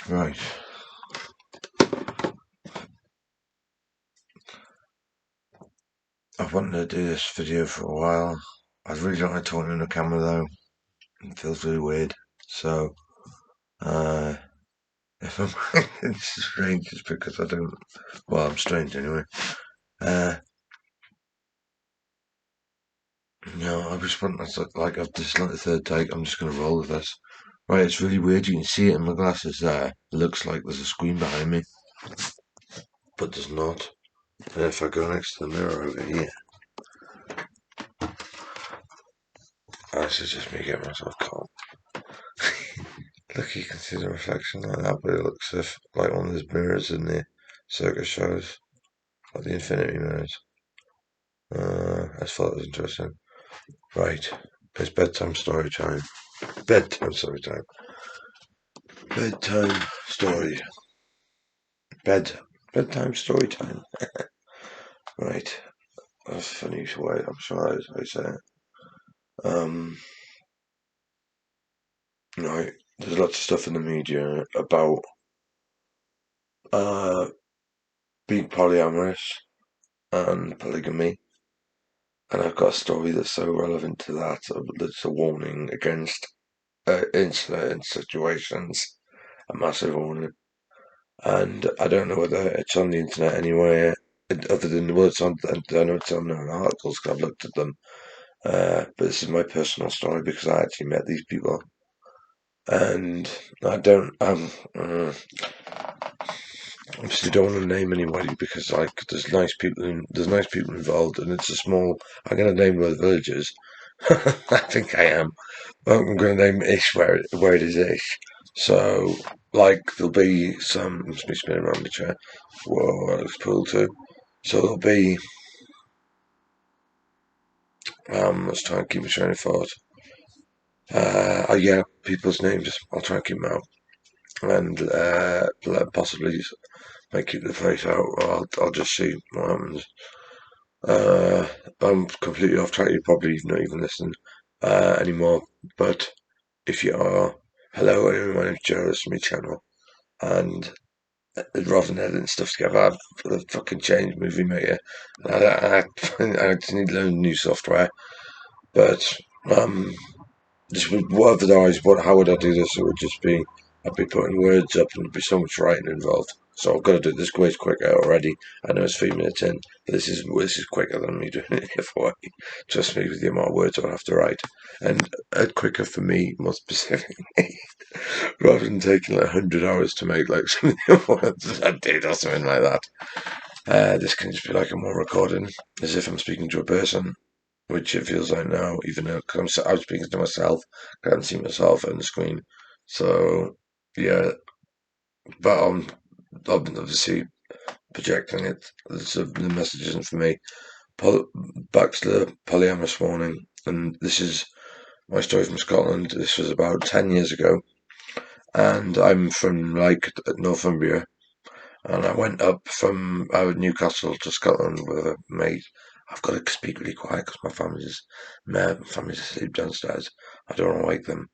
Right. I've wanted to do this video for a while. I really don't like talking in the camera though. It feels really weird. So, uh, if I'm it's strange, it's because I don't. Well, I'm strange anyway. Uh, I just want. Like I've this is like the third take. I'm just gonna roll with this. Right, it's really weird. You can see it in my glasses there. It looks like there's a screen behind me, but there's not. And if I go next to the mirror over here, this is just me getting myself calm. Look, you can see the reflection like that, but it looks if like one of those mirrors in the circus shows, like the infinity mirrors. I thought it was interesting. Right, it's bedtime story time. Bedtime story time. Bedtime story. Bedtime story time. Right, that's a funny way. I'm sorry I say it. Right, there's lots of stuff in the media about uh being polyamorous and polygamy. And I've got a story that's so relevant to that. That's a warning against in certain situations, a massive warning. And I don't know whether it's on the internet anywhere, other than well, it's on. I know it's on articles 'cause I've looked at them. But this is my personal story because I actually met these people, and I don't. Obviously don't want to name anybody because like there's nice people involved, and it's a small. I'm going to name both villages. I think I am. I'm going to name Ish where it is Ish. So, like, there'll be some. Must be spinning around the chair. Whoa, that looks cool too. So there'll be. Let's try and keep a train of thought. Yeah, people's names. I'll try and keep them out, and possibly might keep the face out. Or I'll just see what happens. I'm completely off track. You probably not even listen anymore. But if you are, hello, anyway, my name's Joe. It's my channel, and rather than editing stuff together, I've a fucking changed movie maker. And I just need to learn new software. But this would otherwise, how would I do this? It would just be I'd be putting words up, and there'd be so much writing involved. So I've got to do this way quicker already. I know it's 3 minutes in, but this is quicker than me doing it before. Trust me with the amount of words I have to write, and quicker for me more specifically, rather than taking like 100 hours to make like some of the words I did or something like that. This can just be like a more recording, as if I'm speaking to a person, which it feels like now, even though cause I'm speaking to myself, I can't see myself on the screen. So, yeah, but I'm obviously projecting it. The message isn't for me. Back to the polyamorous warning, and this is my story from Scotland. This was about 10 years ago, and I'm from like Northumbria, and I went up from Newcastle to Scotland with a mate. I've got to speak really quiet because my family's asleep downstairs. I don't want to wake them.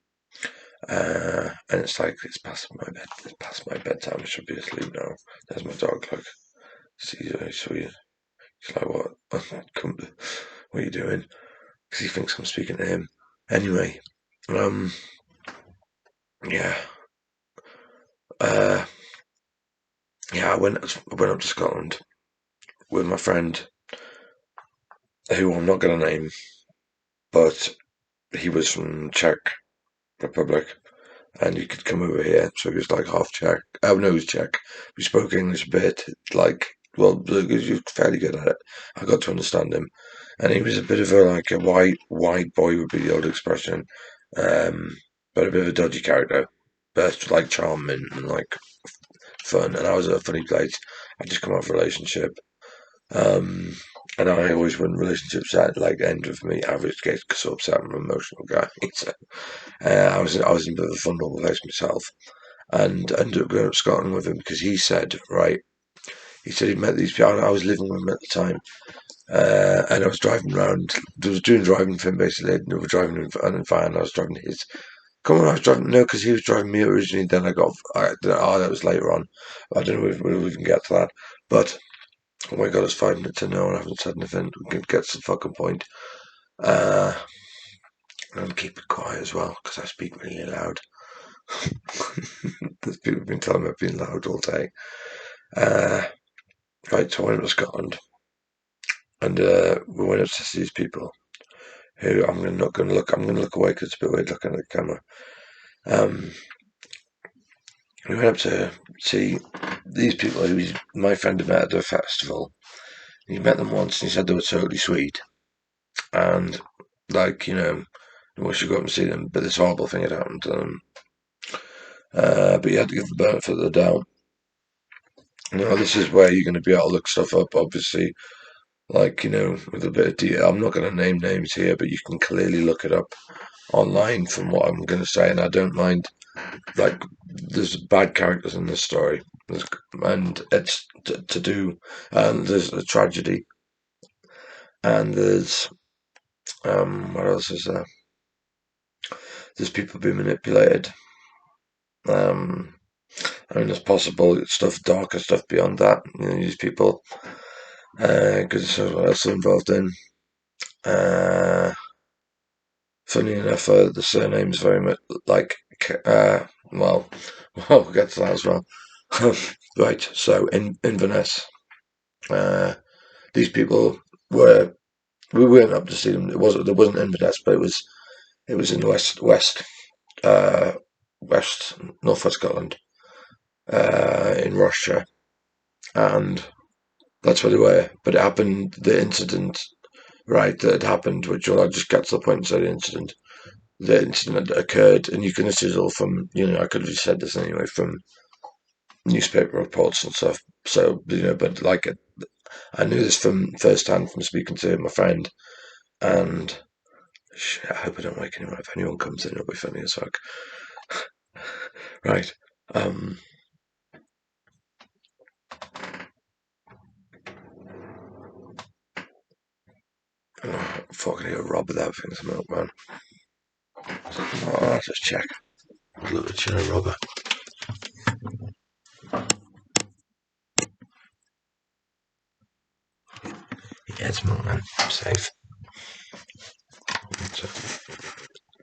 And it's like it's past my bed. It's past my bedtime. I should be asleep now. There's my dog. Look, see, so he's like, what? Come, what are you doing? Because he thinks I'm speaking to him. Anyway, um, yeah, uh, yeah. I went up to Scotland with my friend, who I'm not going to name, but he was from Czech Republic, and he could come over here, so he was like half Czech. Oh no, he was Czech. We spoke English a bit, like well, he was fairly good at it. I got to understand him, and he was a bit of a like a white boy would be the old expression, um, but a bit of a dodgy character, but like charming and like fun. And I was at a funny place. I just come out of a relationship. Um, and I always, when relationships like end with me, average get so upset. I'm an emotional guy. So, I was in a bit of a vulnerable place myself, and ended up going up to Scotland with him because he said, right, he said he'd met these people. I was living with him at the time, and I was driving around. I was doing driving for him basically. We were driving in a van. I was driving his Come on, I was driving. No, because he was driving me originally. Then that was later on. I don't know if we can get to that. But oh my god, it's 5 minutes in now and I haven't said anything. We can get to the fucking point. Uh, and keep it quiet as well because I speak really loud. There's people have been telling me I've been loud all day. Uh, right, so I went to Scotland and we went up to see these people who not going to look. I'm going to look away because it's a bit weird looking at the camera. Um, we went up to see these people who my friend had met at the festival. He met them once and he said they were totally sweet. And, like, we should go up and see them, but this horrible thing had happened to them. But you had to give the benefit of the doubt. This is where you're going to be able to look stuff up, obviously, like, with a bit of detail. I'm not going to name names here, but you can clearly look it up online from what I'm going to say, and I don't mind. Like, there's bad characters in this story, and it's to do, and there's a tragedy, and there's, what else is there? There's people being manipulated. Um, it's possible stuff, darker stuff beyond that. These people, because there's what else involved in. Uh, Funny enough, the surname's very much like, well, we'll get to that as well. Right, so in Inverness, uh, these people were, we weren't up to see them. There wasn't Inverness, but it was in uh, west, northwest Scotland, in Rossshire, and that's where they were. But it happened, the incident, right, that had happened, which I'll just get to the point and say the incident occurred, and you can, this is all from, I could have just said this anyway, from newspaper reports and stuff. So, but like, I knew this from first hand from speaking to my friend, and shit, I hope I don't wake anyone. If anyone comes in, it'll be funny as fuck. Right. Um, fucking hear Rob without things, milkman. Oh, I'll just check. Look at China Robber. Yeah, it's milkman. I'm safe. So,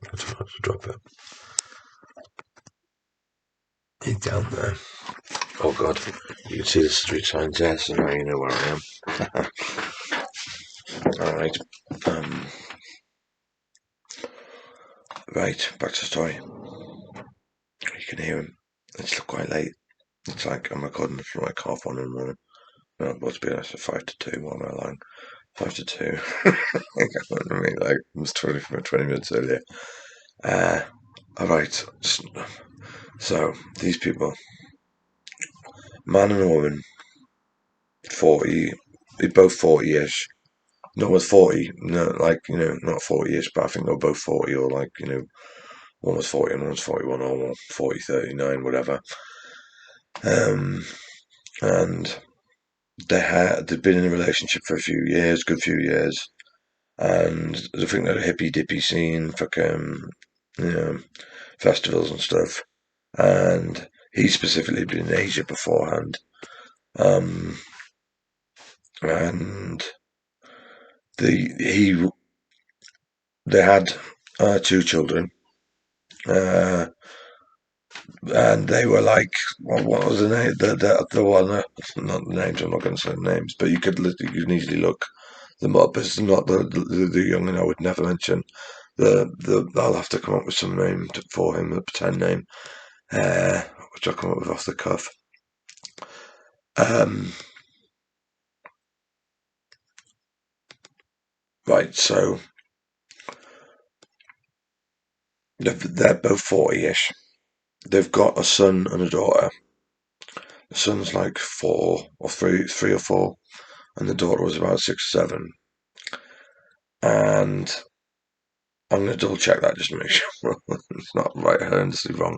I'll try not to drop it. He's down there. Oh god, you can see the street signs there, so now you know where I am. Alright. Um, right, back to the story. You can hear him. It's quite late. It's like I'm recording from like 1:30 in the morning. No, well, to be honest, at 5 to 2, what am I lying? 5 to 2. I mean, like, it was 20 minutes earlier. Alright, so these people, man and a woman, 40, they're both 40-ish. No one's 40, no, like, not 40-ish, but I think they're both 40, or like, one was 40 and one was 41, or 40, 39, whatever. And they'd been in a relationship for a few years, good few years, and I think they're a hippy dippy scene, fucking, you know, festivals and stuff. And he specifically had been in Asia beforehand. Um, and the he they had 2 children, uh, and they were like, what was the name? The one, not the names. I'm not going to say the names, but you can easily look them up. It's not the young, and I would never mention the. I'll have to come up with some name for him, a pretend name, which I'll come up with off the cuff. Um, right, so they're both 40-ish. They've got a son and a daughter. The son's like 3 or 4, and the daughter was about 6 or 7. And I'm going to double check that just to make sure it's not right horrendously wrong.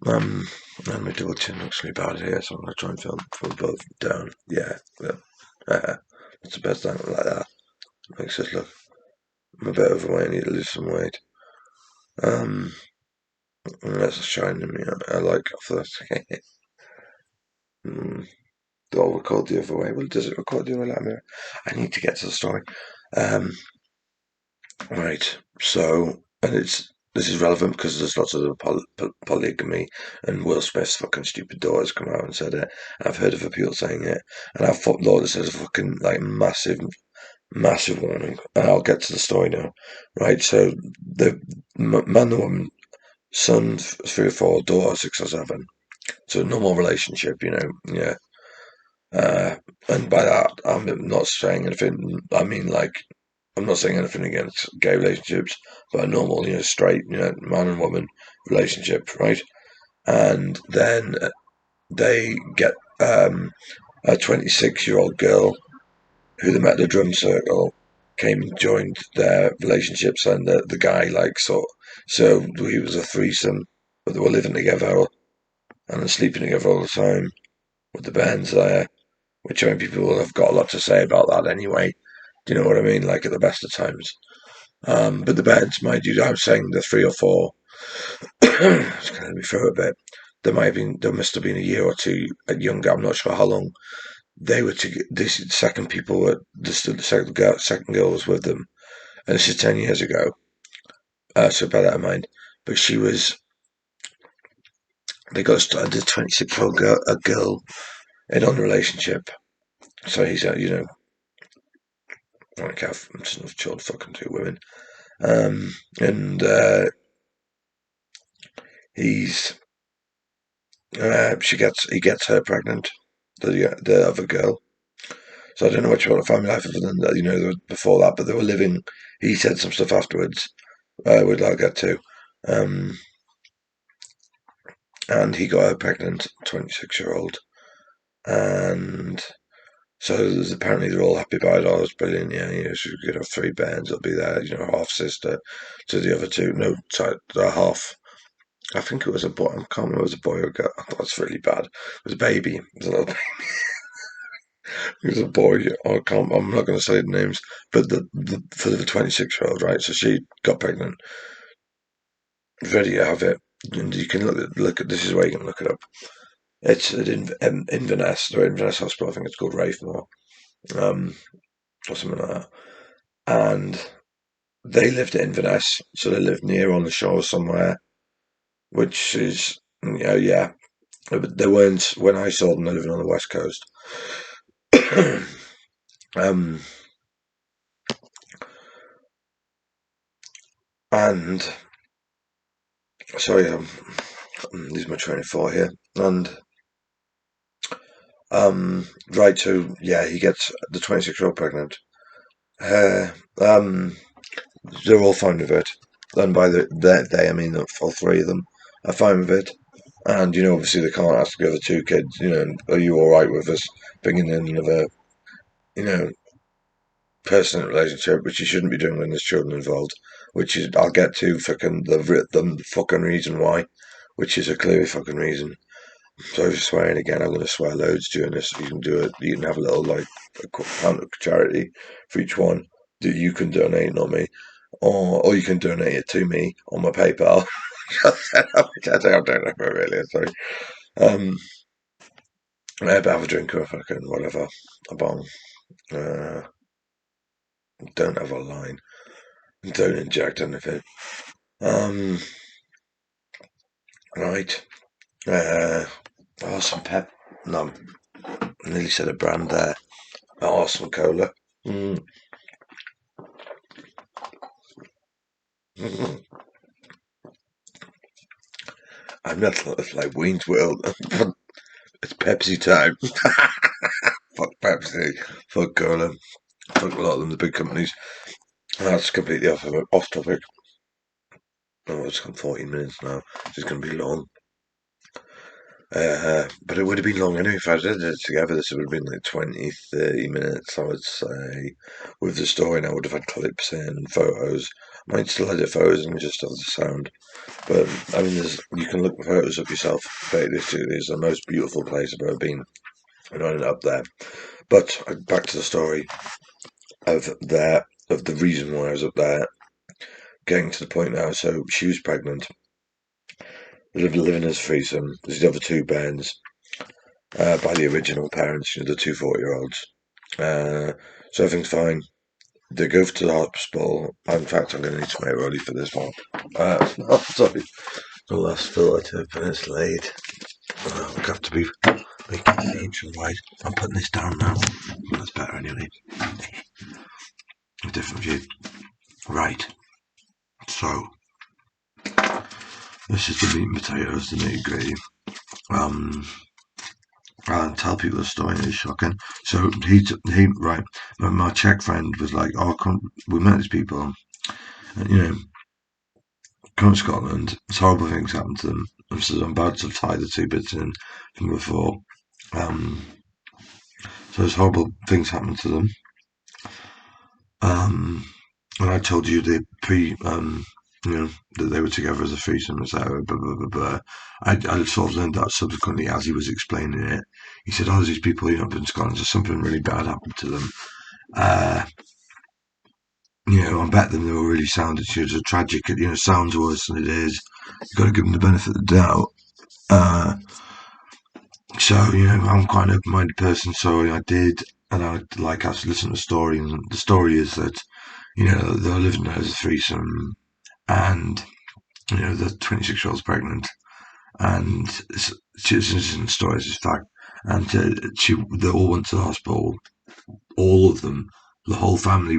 Let me double check. Looks really bad here, so I'm going to try and film both down. Yeah, that's the best time like that. Makes us look. I'm a bit overweight. I need to lose some weight. Um, That's a shine in me. I like off that. I'll record the other way. Well, does it record the other way? I need to get to the story. Um, right. So, and this is relevant because there's lots of the polygamy and Will Smith's fucking stupid daughters come out and said it. I've heard of people saying it, and I thought, Lord, this is a fucking like massive warning. And I'll get to the story now. Right. So the man, the woman, son 3 or 4, daughter 6 or 7. So normal relationship, yeah. Uh, and by that, I'm not saying anything. I mean, like, I'm not saying anything against gay relationships, but a normal, straight, man and woman relationship, right? And then they get a 26-year-old girl who they met at the drum circle, came and joined their relationships, and the guy, like, so he was a threesome, but they were living together and sleeping together all the time with the bands there. Which, I mean, people have got a lot to say about that anyway. Do you know what I mean? Like at the best of times. But the beds, mind you, I'm saying the 3 or 4. It's going to be through a bit. There must have been a year or 2 younger. I'm not sure how long they were to. This second people were the second girl was with them, and this is 10 years ago. So bear that in mind. But she was. They got started a 26-year-old girl in on the relationship. So he's I can't. I'm just not chilled fucking 2 women. And he's he gets her pregnant, the other girl. So I don't know much about the family life other than that, before that, but they were living. He said some stuff afterwards, which I'll get to. Um, and he got her pregnant, 26-year-old, and so apparently they're all happy about it. Oh, it's brilliant, yeah. She could have 3 bands. It'll be there, half sister to the other 2. No, sorry, the half. I think it was a boy. I can't remember if it was a boy or a girl. I thought it was really bad. It was a baby. It was a little baby. It was a boy. I'm not going to say the names, but for the 26-year-old, right? So she got pregnant, ready to have it, and you can look at. This is where you can look it up. It's at Inverness. They're at Inverness Hospital. I think it's called Rathmore, or something like that. And they lived at Inverness, so they lived near on the shore somewhere, which is yeah. But they weren't when I saw them. They're living on the west coast. um, and sorry, losing my train of thought here. And right, so yeah, he gets the 26-year-old pregnant. Uh, um, they're all fine with it. And by they, I mean all 3 of them are fine with it. And obviously they can't ask the other 2 kids. Are you all right with us bringing in another, you know, person in a relationship, which you shouldn't be doing when there's children involved. Which is I'll get to fucking the fucking reason why, which is a clear fucking reason. So if swearing again, I'm going to swear loads during this. You can do it. You can have a little like a pound of charity for each one that you can donate, not me, or you can donate it to me on my PayPal. I don't know if I really. Sorry. Um, maybe have a drink or a fucking whatever, a bong. Uh, don't have a line. Don't inject anything. Um, right. Awesome pep. No, I nearly said a brand there. Awesome cola. Mm. I'm not like Wayne's World. It's Pepsi time. Fuck Pepsi. Fuck cola. Fuck a lot of them, the big companies. That's completely off topic. Oh, it's gone 14 minutes now. It's going to be long. But it would have been long anyway if I did it together. This would have been like 20, 30 minutes, I would say, with the story. And I would have had clips and photos. I might still edit photos and just have the sound. But I mean, you can look at photos of yourself. This is the most beautiful place I've ever been, and I ended up there. But back to the story of the reason why I was up there. Getting to the point now. So she was pregnant. living as a threesome. There's the other two bairns by the original parents, the two 40-year-olds. So everything's fine. They go to the hospital. In fact, I'm going to need to make ready for this one. Oh, sorry. The last filter 2 minutes late. I have to be making the ancient wide. I'm putting this down now. That's better anyway. A different view. Right. So, this is the meat and potatoes, the nitty gritty. I'll tell people the story, and it's shocking. So right. My Czech friend was like, "Oh, we met these people, and, come to Scotland. Horrible things happen to them." And so I'm about to tie the two bits in from before. So there's horrible things happen to them. And I told you that they were together as a threesome, etc. Blah, blah, blah, blah. I sort of learned that subsequently as he was explaining it. He said, "Oh, these people, up in Scotland, just something really bad happened to them. I bet them they were really sound. It's a tragic, sounds worse than it is. You've got to give them the benefit of the doubt." So, I'm quite an open-minded person, so I did, and I to listen to the story, and the story is that, they're living there as a threesome, and, the 26-year-old's pregnant, and this isn't a story, it's fact, and they all went to the hospital, all of them, the whole family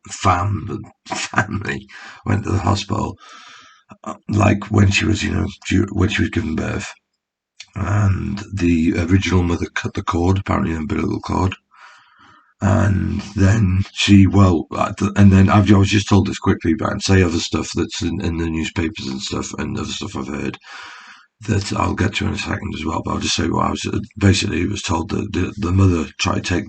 family went to the hospital, like when she was, when she was given birth. And the original mother cut the cord, apparently an umbilical cord. And then and then I was just told this quickly, but I'd say other stuff that's in the newspapers and stuff, and other stuff I've heard that I'll get to in a second as well. But I'll just say what I was basically. It was told that the mother tried to take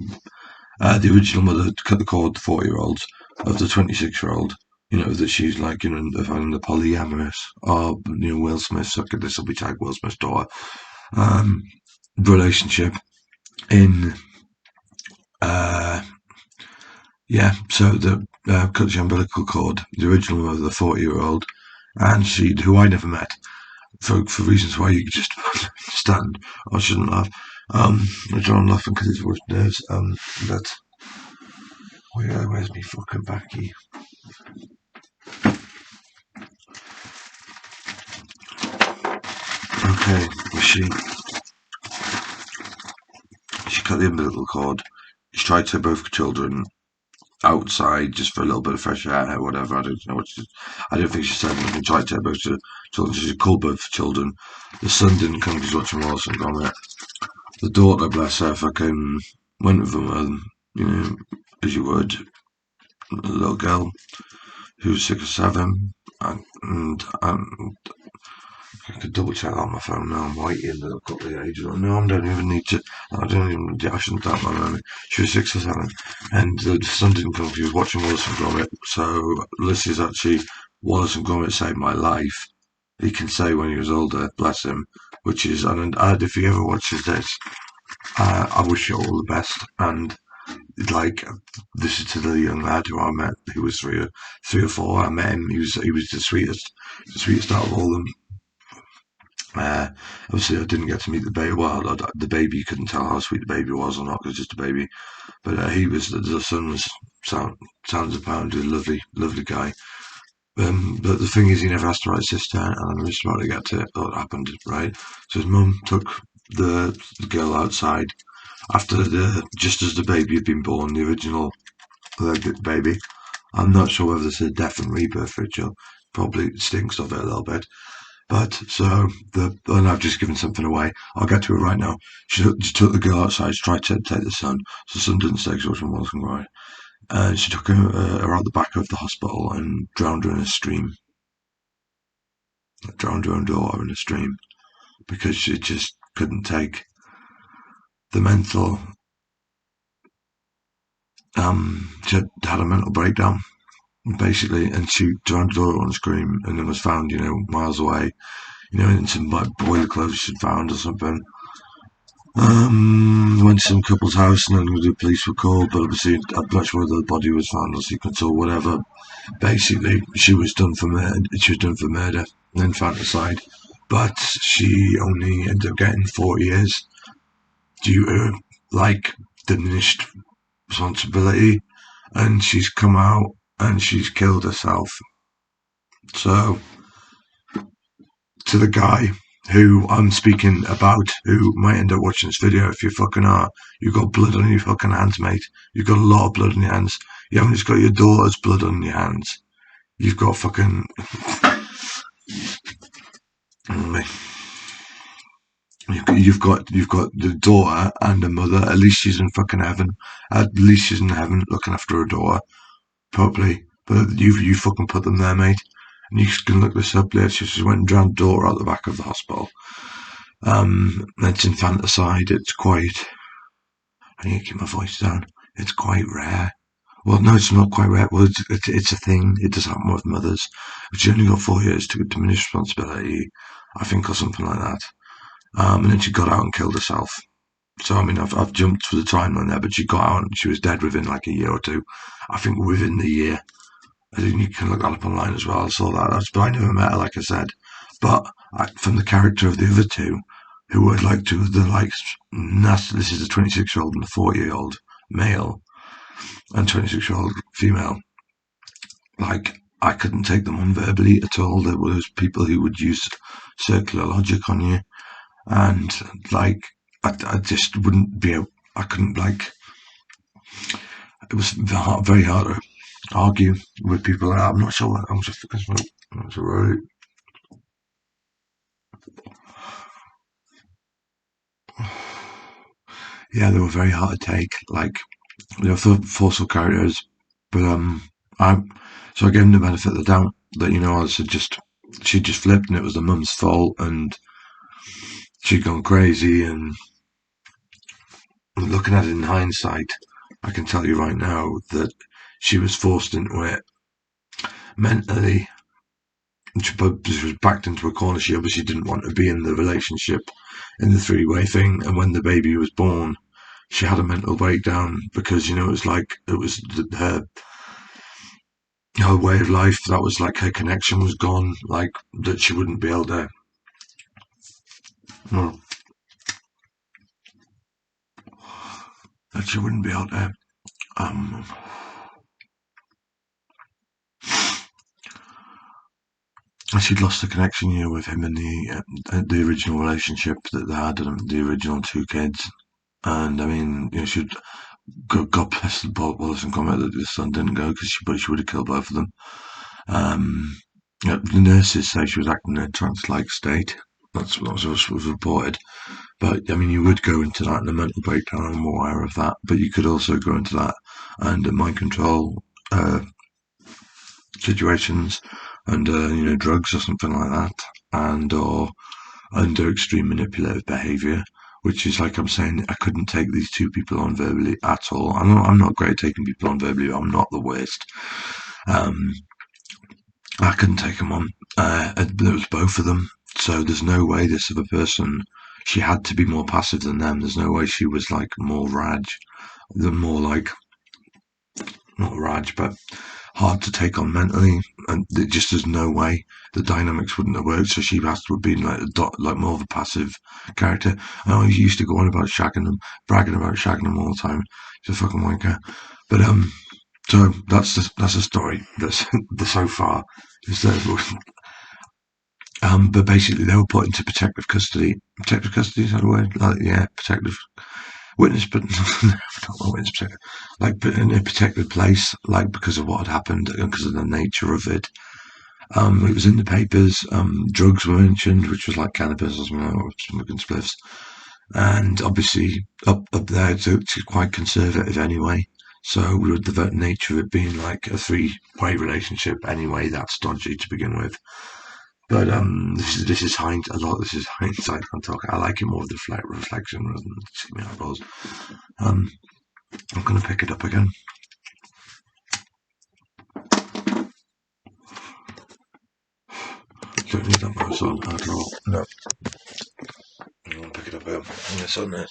the original mother cut the cord, the 40-year-old of the 26-year-old. That she's like, having the polyamorous, or Will Smith. So this will be tagged Will Smith's daughter. Relationship in so the cut the umbilical cord, the original of the 40-year-old, and she, who I never met, for reasons why you could just understand. I shouldn't laugh. I'm laughing because it's worse nerves. But where's me fucking backy? Okay, she cut the umbilical cord. She tried to both children outside just for a little bit of fresh air or whatever. I don't know I don't think she said anything. Tried to both children. She called both children. The son didn't come because watching Wallace and Gromit. The daughter, bless her, fucking went with them, as you would. A little girl who was 6 or 7, and I could double check on my phone now. I'm waiting to look up the age. No, I don't even need to. I shouldn't doubt my memory. She was 6 or 7, and the son didn't come. She was watching Wallace and Gromit. So this is actually Wallace and Gromit saved my life. He can say when he was older, bless him. Which is, and if he ever watches this, I wish you all the best. And like, this is to the young lad who I met, who was three or four. I met him. He was the sweetest out of all of them. Obviously, I didn't get to meet the baby. Well, the baby, you couldn't tell how sweet the baby was or not because just a baby. But he was, the son was sounds a pound, a lovely, lovely guy. But the thing is, he never asked to write sister, and I'm just about to get to what happened, right? So his mum took the girl outside after just as the baby had been born, the original baby. I'm not sure whether this is a death and rebirth ritual. Probably stinks of it a little bit. But so and I've just given something away. I'll get to it right now. She took the girl outside. She tried to take the son. So the son didn't stay because she wasn't right. And she took her out the back of the hospital and drowned her in a stream. Drowned her own daughter in a stream because she just couldn't take the mental. She had a mental breakdown basically, and she drowned her daughter on a stream, and then was found, miles away. In some like boiler clothes she'd found or something. Went to some couple's house and then the police were called, but obviously I'm not sure whether the body was found or sequence or whatever. Basically, she was done for murder. She was done for murder, infanticide. but she only ended up getting 4 years due to like diminished responsibility, and she's come out and she's killed herself. So to the guy who I'm speaking about, who might end up watching this video, if you fucking are, you've got blood on your fucking hands, mate. You've got a lot of blood on your hands. You haven't just got your daughter's blood on your hands. You've got fucking. You've got the daughter and the mother. At least she's in fucking heaven. At least she's in heaven looking after her daughter properly. But you fucking put them there, mate. And you can look this up later. She went and drowned daughter out the back of the hospital. It's infanticide. It's quite. I need to keep my voice down. It's quite rare. Well, no, it's not quite rare. Well, it's a thing. It does happen with mothers. But she only got 4 years to diminish responsibility, I think, or something like that. And then she got out and killed herself. So, I mean, I've jumped for the timeline there, but she got out and she was dead within like a year or two. I think within the year. I think you can look that up online as well. I saw that. But I never met her, like I said. But from the character of the other two, who were like two of the like, this is a 26-year-old and a 40-year-old male and 26-year-old female. Like, I couldn't take them on verbally at all. There was people who would use circular logic on you, and like, I just wouldn't be able, I couldn't like, it was very hard to argue with people like that. I'm not sure what I was just that's right. Yeah, they were very hard to take. Like, they were forceful characters, but I so I gave them the benefit of the doubt that, I said, she just flipped and it was the mum's fault and she'd gone crazy. And looking at it in hindsight, I can tell you right now that she was forced into it mentally. She was backed into a corner. She obviously didn't want to be in the relationship, in the three-way thing. And when the baby was born, she had a mental breakdown because, it was like, it was her way of life. That was like her connection was gone, like that she wouldn't be able to. Well, that she wouldn't be able to. Um, she'd lost the connection, with him in the original relationship that they had, and the original two kids. And I mean, she'd God bless the Bob Wilson comment that the son didn't go because she would have killed both of them. The nurses say she was acting in a trance-like state. That's what was reported. But I mean, you would go into that in a mental breakdown. I'm aware of that. But you could also go into that and mind control situations under drugs or something like that, and or under extreme manipulative behaviour. Which is like I'm saying, I couldn't take these two people on verbally at all. I'm not great at taking people on verbally. I'm not the worst. I couldn't take them on. It was both of them. So there's no way this other person, she had to be more passive than them. There's no way she was like more Raj, than more like, not Raj, but hard to take on mentally. And there's no way the dynamics wouldn't have worked. So she has to have been like more of a passive character. I always used to go on about shagging them, bragging about shagging them all the time. She's a fucking wanker. But so that's the story that's so far. But basically, they were put into protective custody. Protective custody is that a word? Like, yeah, protective witness, but not witness protective. Like, but in a protected place, like because of what had happened, and because of the nature of it. It was in the papers. Drugs were mentioned, which was like cannabis or something, or smoking spliffs. And obviously, up there, it's quite conservative anyway. So with the nature of it being like a three-way relationship anyway, that's dodgy to begin with. But this is hindsight. I'm talking. I like it more of the reflection rather than see me eyeballs. I'm gonna pick it up again. Don't need that much on after all. No. I'm gonna pick it up again. It's on there.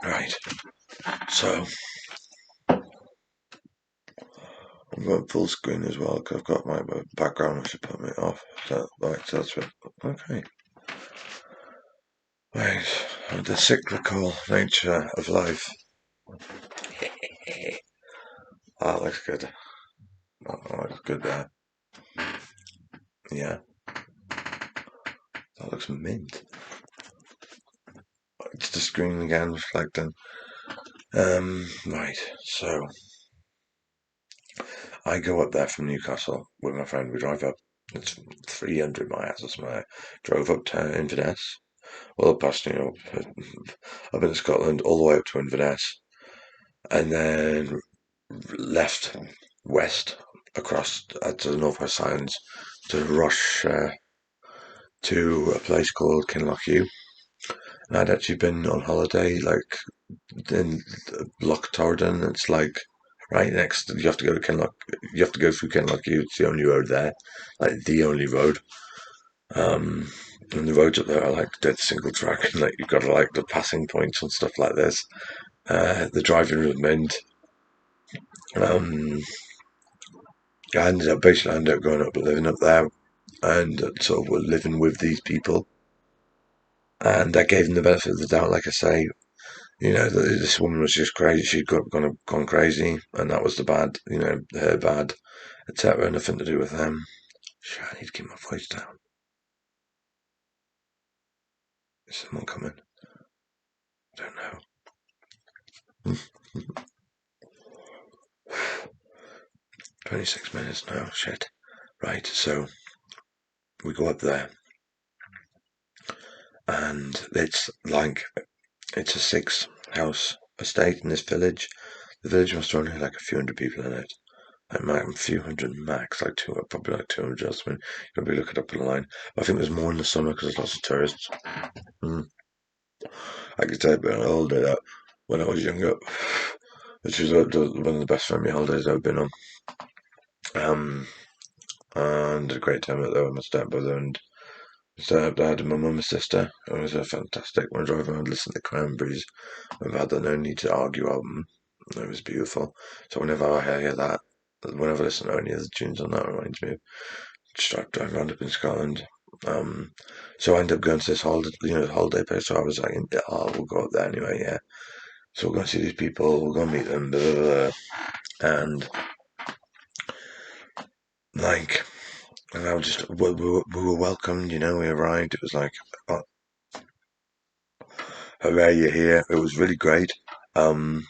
Right. So I'm going full screen as well because I've got my background which should put me off. So, right, so that's it. Okay. Right. The cyclical nature of life. That looks good. That looks good there. Yeah. That looks mint. It's the screen again reflecting. Right. So I go up there from Newcastle with my friend. We drive up. It's 300 miles or something. Drove up to Inverness. Well, past, up in Scotland, all the way up to Inverness. And then left west across to the Northwest Highlands to rush to a place called Kinlochhew. And I'd actually been on holiday like in Loch Torridon. It's like right next. You have to go to Kinloch. You have to go through Kinlochhew. It's the only road there, like the only road. And the roads up there are like dead single track, and like you've got to like the passing points and stuff like this. The driving was mint. Um, I ended up going up living up there and sort of living with these people. And I gave them the benefit of the doubt, like I say, this woman was just crazy. She'd gone crazy, and that was the bad, her bad, etc. Nothing to do with them. Shit, I need to keep my voice down. Is someone coming? I don't know. 26 minutes now. Shit. Right, so we go up there, and it's a 6-house estate in this village. The village must only have like a few hundred people in it. Like a few hundred max, probably like 200 or something. You'll be looking up online. I think there's more in the summer because there's lots of tourists. Mm. I could say about a holiday that when I was younger, which was one of the best family holidays I've been on. Um, and had a great time out there with my stepbrother and stepdad and my mum and sister. It was a fantastic. When I drove around listening to Cranberries, we've had the No Need to Argue album. It was beautiful. So whenever I hear that, whenever I listen to any of the tunes on that, it reminds me of just driving around up in Scotland. Um, so I ended up going to this holiday place. So I was like, oh, we'll go up there anyway, yeah. So we're going to see these people, we're going to meet them, blah, blah, blah. And like, and I was just, we were welcomed, we arrived. It was like, oh, hooray, you're here. It was really great. But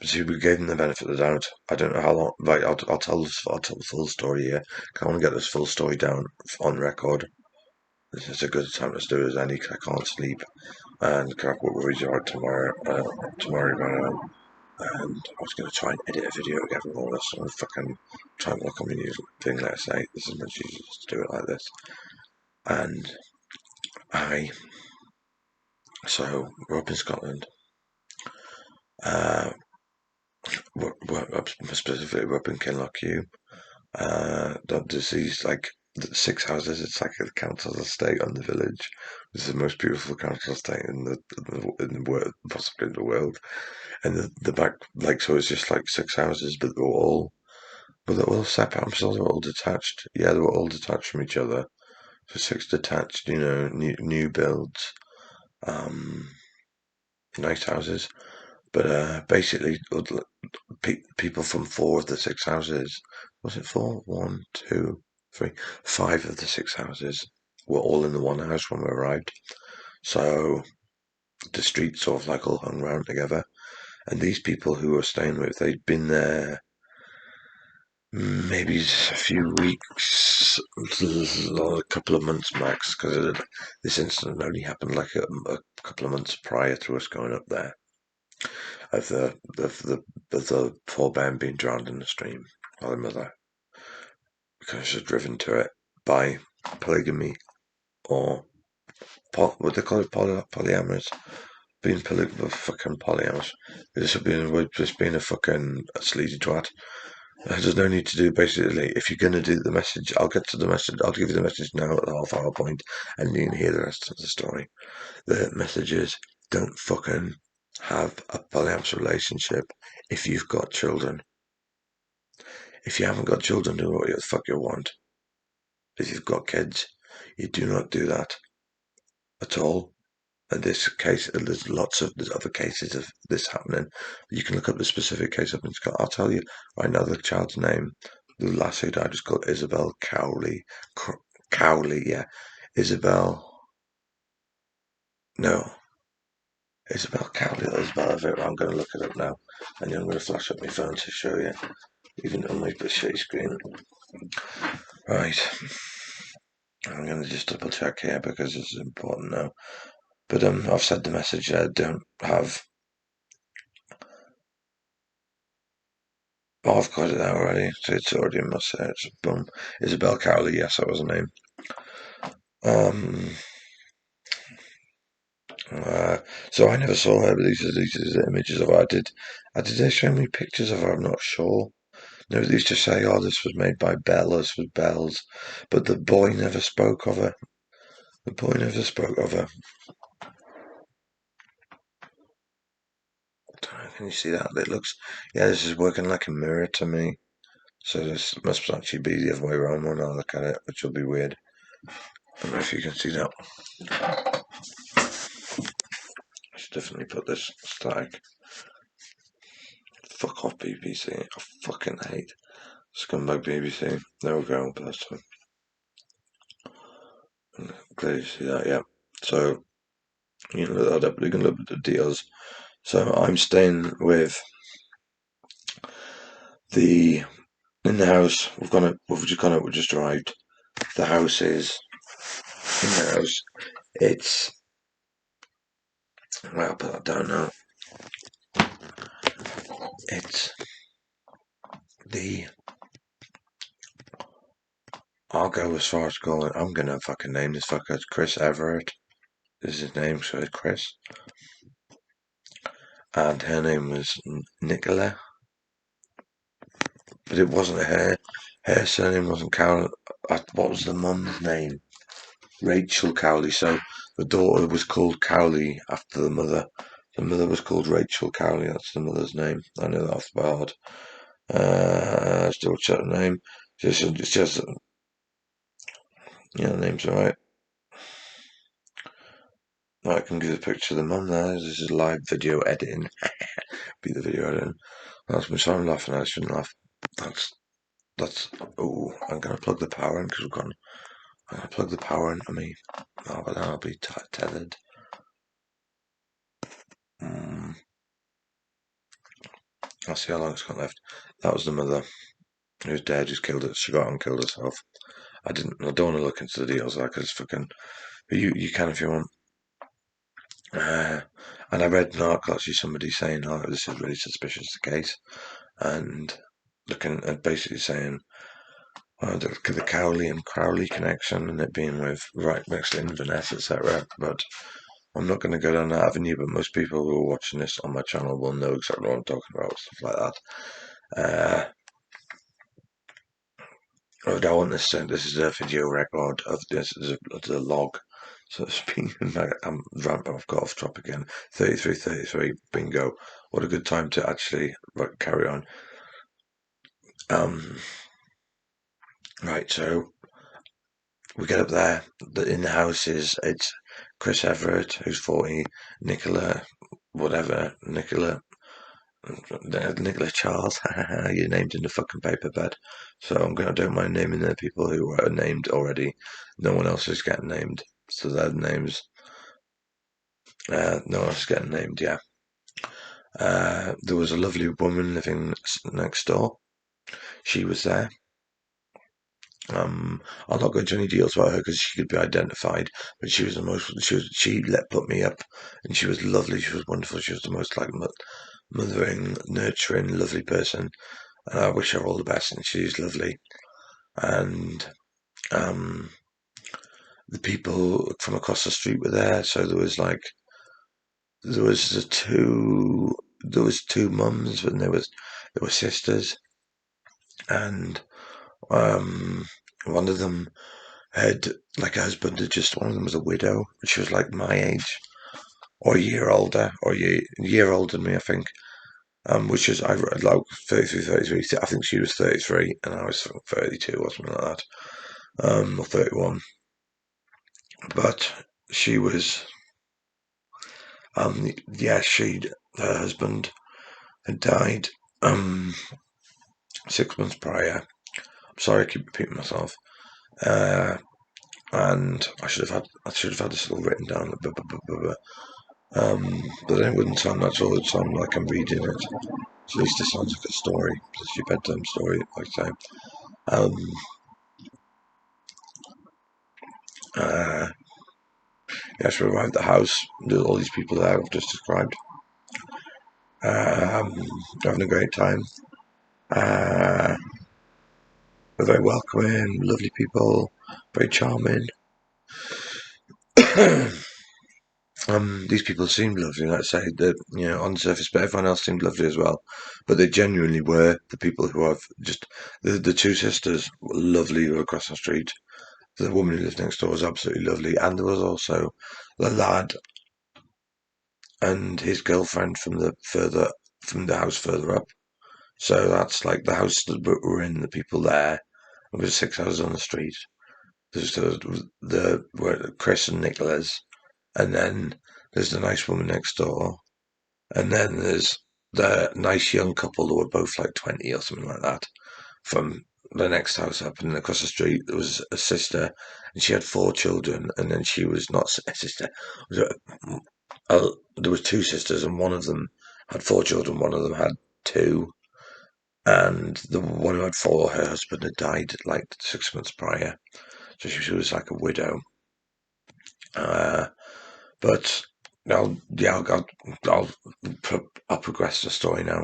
see, we gave them the benefit of the doubt. I don't know how long. Right, I'll tell the full story here. I want to get this full story down on record. This is a good time to do it as any. 'Cause I can't sleep and can't what worries are tomorrow. And I was going to try and edit a video together with all this. So I'm fucking trying to look on my new thing. Let's say this is much easier to do it like this. And I, so we're up in Scotland. Uh, we're up, specifically we're up in Kinlochhew. There's these like 6 houses. It's like a council estate on the village. It's the most beautiful council estate in the world, possibly in the world. And the back, like, so it's just like 6 houses, but they're all separate. I'm sure they're all detached. Yeah, they were all detached from each other. So 6 detached, new builds, um, nice houses. But basically, people from 4 of the 6 houses, was it four? One, two, three, 5 of the 6 houses were all in the one house when we arrived. So the streets sort of like all hung around together. And these people who were staying with, they'd been there maybe a few weeks, a couple of months max, because this incident only happened like a couple of months prior to us going up there, of the poor Ben being drowned in the stream by the mother because she was driven to it by polygamy or what they call it, polyamorous. Being fucking polyamorous. Just being a fucking sleazy twat. There's no need to do basically. If you're going to do the message, I'll get to the message. I'll give you the message now at the half-hour point, and you can hear the rest of the story. The message is: don't fucking have a polyamorous relationship if you've got children. If you haven't got children, do what the fuck you want. If you've got kids, You do not do that at all. In this case, there's other cases of this happening. You can look up the specific case up in Scotland. I'll tell you right now the child's name. The last who died was called Isabel Cowley. Cowley, yeah. Isabel. No, Isabel Cowley or Isabel Everett. I'm going to look it up now, and then I'm going to flash up my phone to show you, even on my shitty screen. Right. I'm going to just double check here because this is important now. But I've said the message there. Don't have. Oh, I've got it there already. So it's already in my search. Boom. Isabel Cowley. Yes, that was her name. Um. So I never saw her, but these are the images of her. Did they show me pictures of her? I'm not sure. No, they used to say, "Oh, this was made by Bella. This was Belle's," but the boy never spoke of her. The boy never spoke of her. Can you see that? It looks, yeah, this is working like a mirror to me. So this must actually be the other way around when I look at it, which will be weird. I don't know if you can see that. I should definitely put this static. Fuck off, BBC. I fucking hate scumbag BBC. There we go, bless them. Glad you see that, yeah. So, you can look that up, you can look at the deals. So I'm staying with the in the house. We've just arrived. The house is in the house. It's well, I'll put that down now. It's the I'll go as far as going. I'm gonna fucking name this fucker Chris Everett. This is his name, so it's Chris. And her name was Nicola, but it wasn't her. Her surname wasn't Carol. What was the mum's name? Rachel Cowley. So the daughter was called Cowley after the mother. The mother was called Rachel Cowley. That's the mother's name. I know that off by heart. Still check the name. It's just yeah, the name's alright. I can give a picture of the mum there. This is live video editing. Be the video editing. That's me. So I'm laughing. I shouldn't laugh. That's. Oh, I'm gonna plug the power in because we've got. I'm gonna plug the power in. I mean, oh, but then I'll be tethered. I'll see how long it's got left. That was the mother who's dead. Who's killed it. She got and killed herself. I didn't. I don't want to look into the deals. Like, it's fucking. But you can if you want. And I read an article actually somebody saying, "Oh, this is really suspicious case," and looking at basically saying the Cowley and Crowley connection and it being with right next to Inverness, etc. But I'm not going to go down that avenue. But most people who are watching this on my channel will know exactly what I'm talking about, stuff like that. I don't want this. This is a video record of this. Is a log. So speaking, I'm ramping. I've got off topic again. 33, bingo. What a good time to actually carry on. Right, so we get up there. In the house it's Chris Everett, who's 40, Nicola, whatever, Nicola Charles. You're named in the fucking paper bed. So I don't mind naming the people who are named already. No one else is getting named. So their names. No one else is getting named. Yeah. There was a lovely woman living next door. She was there. I'll not go into any deals about her because she could be identified, but she was the most. She put me up, and she was lovely. She was wonderful. She was the most like mothering, nurturing, lovely person, and I wish her all the best. And she's lovely, and the people from across the street were there. So there was two mums, and there were sisters, and one of them had like a husband had just one of them was a widow. She was like my age or a year older or a year older than me, I think. Which is I like 33, 33. I think she was 33 and I was 32 or something like that. Or 31. But she was, her husband had died 6 months prior. I'm sorry, I keep repeating myself. And I should have had this all written down. Blah, blah, blah, blah, blah. But then it wouldn't sound natural. It would sound like I'm reading it. So at least it sounds like a story. It's your bedtime story, like I say. Um, uh, yes, we arrived at the house. There's all these people there I've just described. Having a great time. Uh, they're very welcoming, lovely people, very charming. These people seemed lovely, like I say, that on the surface, but everyone else seemed lovely as well. But they genuinely were the people who I've just the two sisters were lovely who were across the street. The woman who lived next door was absolutely lovely, and there was also the lad and his girlfriend from the house further up. So that's like the house that we're in. The people there. It was 6 houses on the street. There's the Chris and Nicholas, and then there's the nice woman next door. And then there's the nice young couple who were both like 20 or something like that from the next house up. And across the street, there was a sister, and she had 4 children. And then she was not a sister. There was 2 sisters, and one of them had 4 children. One of them had 2. And the one who had 4, her husband had died like 6 months prior. So she was like a widow. But I'll progress the story now.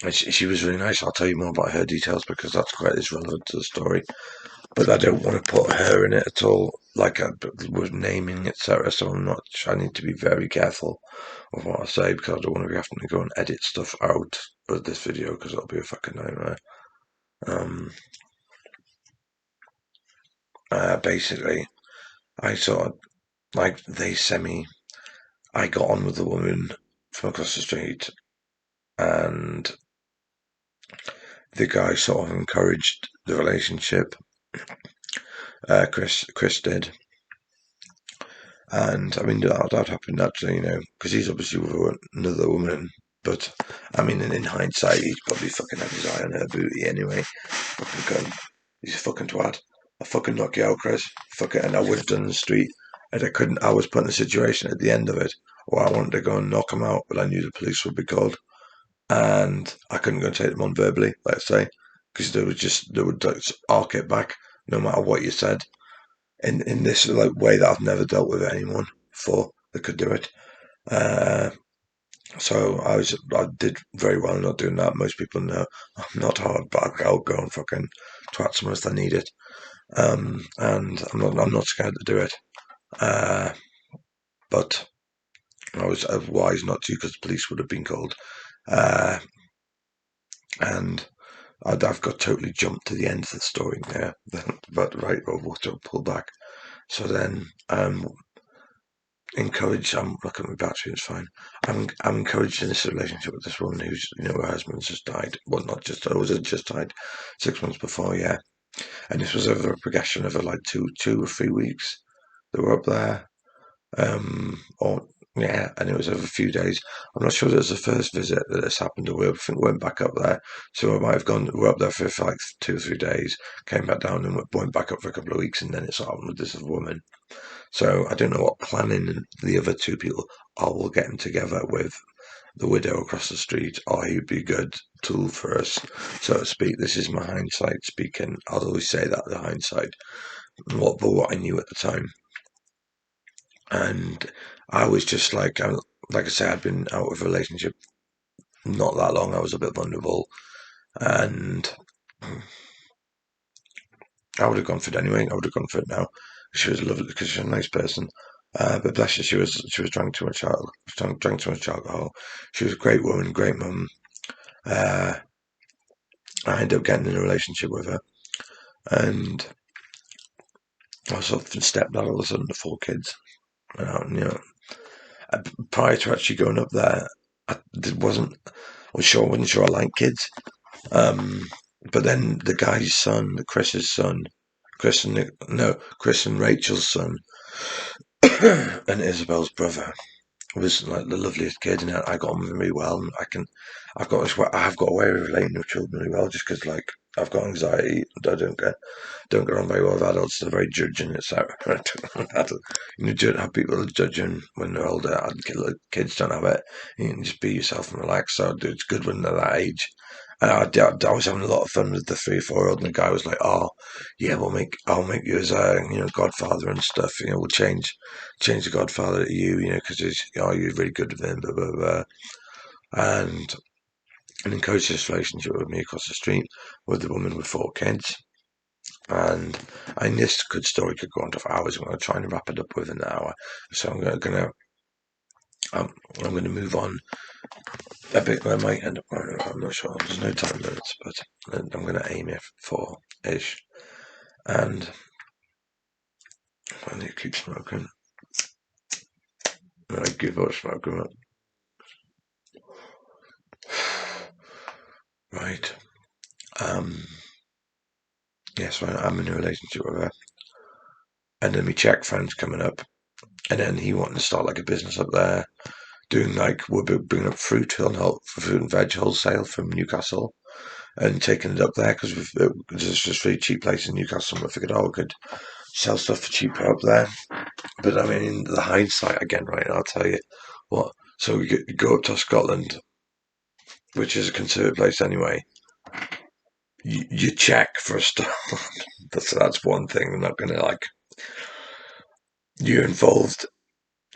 She was really nice. I'll tell you more about her details because that's quite as relevant to the story. But I don't want to put her in it at all, like with naming, etc. So I need to be very careful of what I say because I don't want to be having to go and edit stuff out of this video because it'll be a fucking nightmare. Basically, I sort of like I got on with the woman from across the street, and the guy sort of encouraged the relationship. Chris did, and I mean that happened naturally, because he's obviously with another woman. But I mean, in hindsight, he's probably fucking had his eye on her booty anyway. Fucking gun. He's a fucking twat. I fucking knock you out, Chris. Fucking, and I would have done in the street, and I couldn't. I was put in a situation at the end of it where I wanted to go and knock him out, but I knew the police would be called, and I couldn't go and take them on verbally, let's say, because they would just arc it back no matter what you said. In this like way that I've never dealt with anyone before that could do it. So I did very well not doing that. Most people know I'm not hard, but I'll go and fucking twat someone if I need it. And I'm not scared to do it. But I was wise not to because the police would have been called. And I've got totally jumped to the end of the story there. But right, we'll pull back. So then encouraged. I'm looking at my battery. It's fine. I'm encouraged in this relationship with this woman who's her husband's just died. Well, not just it was just died 6 months before. Yeah, and this was over a progression of like 2 or 3 weeks. They were up there. Or yeah, and it was over a few days. I'm not sure that it was the first visit that this happened to. I think we went back up there, so I might have gone. We were up there for like 2 or 3 days, came back down, and went back up for a couple of weeks, and then it's happened with this woman. So I don't know what planning the other 2 people are all getting together with the widow across the street, or he'd be a good tool for us, so to speak. This is my hindsight speaking. I'll always say that, the hindsight, but what I knew at the time. And I was just like I say, I'd been out of a relationship not that long. I was a bit vulnerable, and I would have gone for it anyway. I would have gone for it now. She was lovely because she's a nice person. But bless her, she was drank too much alcohol. Drank too much alcohol. She was a great woman, great mum. Uh, I ended up getting in a relationship with her, and I was sort of stepdad all of a sudden to 4 kids. And, prior to actually going up there, I wasn't sure I liked kids. But then the guy's son, Chris's son, Chris and Rachel's son and Isabel's brother was like the loveliest kid, and I got on with him really well. And I've got a way of relating with children really well, just because like I've got anxiety. And I don't get on very well with adults. They're very judging. It's like have people judging when they're older. Kids don't have it. You can just be yourself and relax. So it's good when they're that age. And I was having a lot of fun with the 3 or 4-year-old, and the guy was like, "Oh, yeah, I'll make you as a godfather and stuff. We'll change the godfather to you, because you're really good with him, blah blah blah." And encouraged this relationship with me across the street with the woman with 4 kids. And this good story could go on for hours. I'm going to try and wrap it up within an hour. So I'm going to move on a bit. I might end up going. I'm not sure. There's no time limits, but I'm going to aim it for ish. And I need to keep smoking. And I give up smoking. Right. Yes, I'm in a relationship with her. And then my Czech friend's coming up. And then he wanted to start like a business up there, doing like, we're bringing up fruit and veg wholesale from Newcastle and taking it up there because it's just a really cheap place in Newcastle. And we figured, we could sell stuff for cheaper up there. But I mean, in the hindsight again, right? I'll tell you what. So we go up to Scotland, which is a considerate place anyway. You check for a start. that's one thing. I'm not going to like. You're involved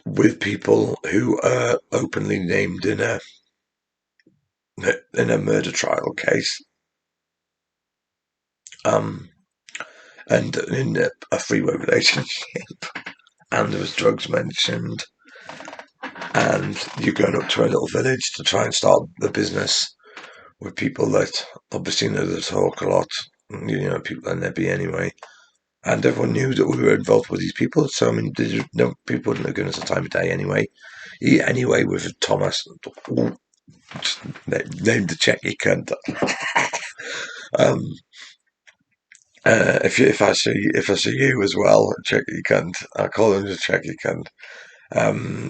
with people who are openly named in a murder trial case, and in a freeway relationship, and there was drugs mentioned, and you're going up to a little village to try and start the business with people that obviously know the talk a lot, people are nebby anyway. And everyone knew that we were involved with these people. So, I mean, people wouldn't have given us a time of day anyway. Anyway, with Thomas, named the Checky cunt. If I see you as well, Checky cunt, I call him the Checky cunt.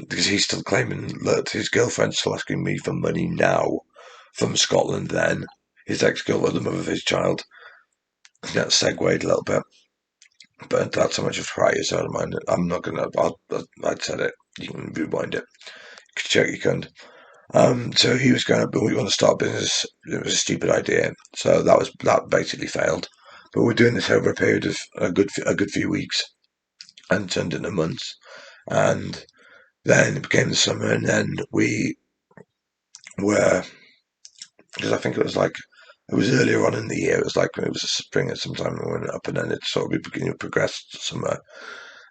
Because he's still claiming that his girlfriend's still asking me for money now from Scotland then. His ex-girlfriend, the mother of his child. That segued a little bit. But that's how much of a is out of mind. I'm not going to, I'd said it. You can rewind it. Check your cunt. So he was going, but we want to start a business. It was a stupid idea. So that basically failed. But we're doing this over a period of a good few weeks and turned into months. And then it became the summer, and then we were, because I think it was earlier on in the year. It was like when it was a spring at some time we went up, and then it sort of progressed to summer.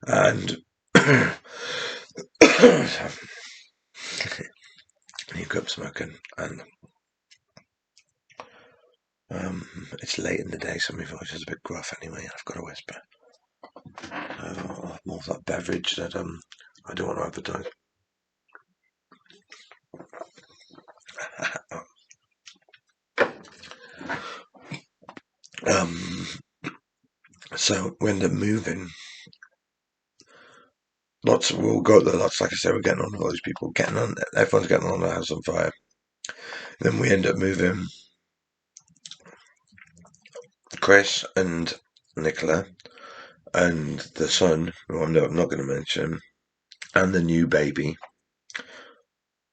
And you go up smoking, and it's late in the day, so my voice is a bit gruff anyway. I've got to whisper. More of that beverage that I don't want to advertise. So we end up moving. We'll go there. Like I say, we're getting on with all these people. Everyone's getting on the house on fire. Then we end up moving Chris and Nicola and the son, who I'm not going to mention, and the new baby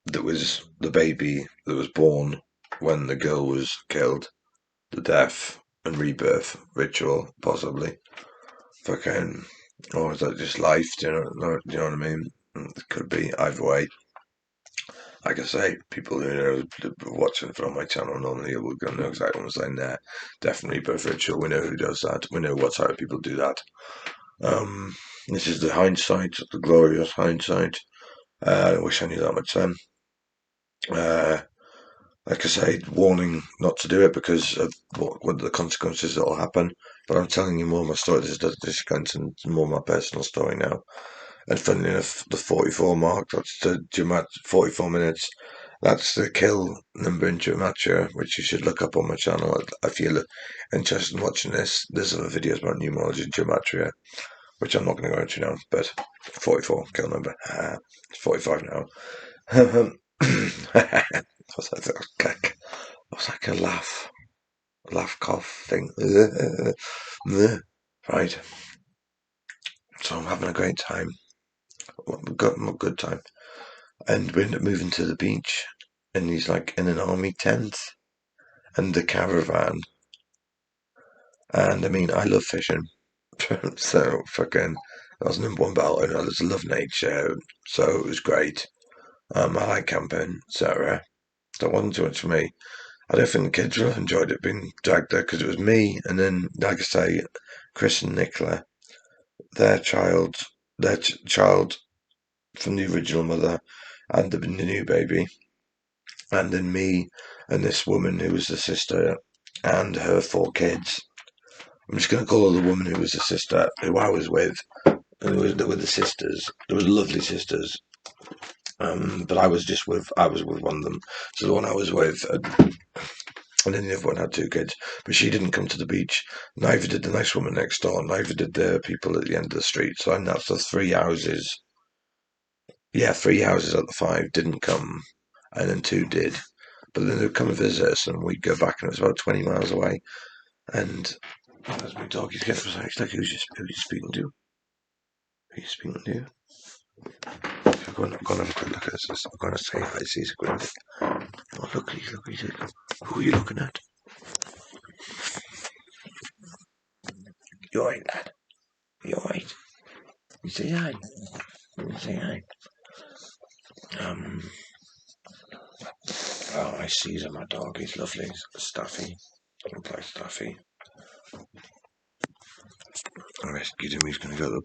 that was the baby that was born when the girl was killed. The death and rebirth ritual, possibly. Fucking, or is that just life? Do you know what I mean? It could be either way. Like I say, people who know watching from my channel normally will know exactly what I'm saying there. Definitely rebirth ritual. We know who does that. We know what type of people do that. This is the hindsight, the glorious hindsight. I wish I knew that much then. Like I say, warning not to do it because of what the consequences that will happen. But I'm telling you more of my story. This is going to more of my personal story now. And funnily enough, the 44 mark, that's 44 minutes. That's the kill number in gematria, which you should look up on my channel if you're interested in watching this. There's other videos about numerology and gematria, which I'm not going to go into now, but 44 kill number. It's 45 now. What's that? What's like a laugh cough thing? Right. So I'm having a great time. A good time. And we end up moving to the beach, and he's like in an army tent and the caravan. And I mean, I love fishing, so fucking that was number one battle. And I just love nature, so it was great. I like camping, etc. So it wasn't too much for me. I don't think the kids really enjoyed it being dragged there because it was me, and then, like I say, Chris and Nicola, their child, child from the original mother, and the new baby, and then me and this woman who was the sister, and her four kids. I'm just going to call her the woman who was the sister, who I was with, and they were the sisters. They were lovely sisters. But I was with one of them. So the one I was with, and then the other one had two kids. But she didn't come to the beach. Neither did the nice woman next door. Neither did the people at the end of the street. So I that's the three houses. Yeah, three houses out of the five didn't come, and then two did. But then they'd come and visit us, and we'd go back, and it was about 20 miles away. And as my dog is getting precise, like who's you speaking to? Who you speaking to? I'm going to have a quick look at this. I'm going to say hi, see quickly. Oh, look, who are you looking at? You alright, lad? You alright? You say hi. You say hi. Um, oh, I see him, my dog. He's lovely. He's Staffy. Looks like Staffy. I rescued him. He's going to go to the